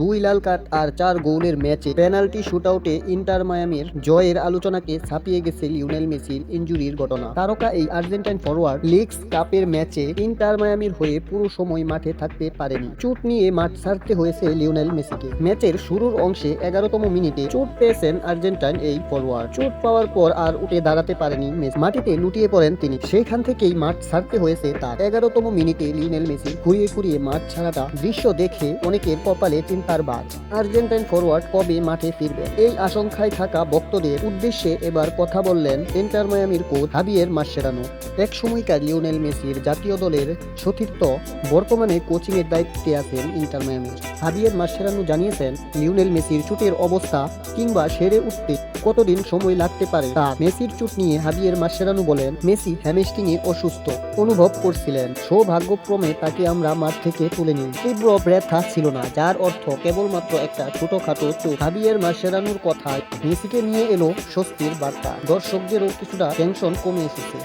2 লাল card আর 4 গোলের ম্যাচে penalty শুটআউটে inter মায়ামির জয়ের আলোচনাকে ছাপিয়ে গেছে লিওনেল মেসির ইনজুরির ঘটনা। তারকা এই আর্জেন্টাইন ফরোয়ার্ড লিগস কাপের ম্যাচে ইন্টার মায়ামির হয়ে পুরো সময় মাঠে থাকতে পারেনি। চোট নিয়ে মাঠ ছাড়তে হয়েছে লিওনেল মেসিকে। ম্যাচের শুরুর অংশে 11তম মিনিটে চোট পেয়েছেন আর্জেন্টাইন এই ফরোয়ার্ড। চোট পাওয়ার পর আর উঠে দাঁড়াতে পারেনি মেসি, মাটিতে লুটিয়ে পড়েন তিনি। সেইখান থেকেই মাঠ ছাড়তে হয়েছে তার। 11তম মিনিটে লিওনেল মেসি ঘুরিয়ে ঘুরিয়ে মাঠ ছাড়াটা দৃশ্য দেখে অনেকের কপালে চিন্তার বাজ। আর্জেন্টাইন ফরোয়ার্ড কবে মাঠে ফিরবে, এই আশঙ্কায় থাকা ভক্তদের উদ্দেশ্যে এবার কথা বললেন ইন্টার মায়ামির কোচ হাবিয়ের মাসচেরানো। এক সময়কার লিওনেল মেসির জাতীয় দলের সতীর্থ বর্তমানে কোচিং এর দায়িত্বে আছেন ইন্টার মায়ামির। হাবিয়ের মাসচেরানো জানিয়েছেন, লিওনেল মেসির চোটের অবস্থা কিংবা সেরে উঠতে কতদিন সময় লাগতে পারে তা। মেসির চোট নিয়ে হাবিয়ের মাসচেরানো বলেন, মেসি হ্যামস্ট্রিংয়ে অসুস্থ অনুভব করছিলেন। সৌভাগ্যক্রমে তাকে আমরা মাঠ থেকে তুলে নিই। তীব্র ব্যথা ছিল না, যার অর্থ কেবলমাত্র একটা ছোটখাটো চোট। হাবিয়ের মাসচেরানোর কথায় মেসিকে নিয়ে এলো স্বস্তির বার্তা। দর্শকদেরও কিছুটা টেনশন কমে এসেছে।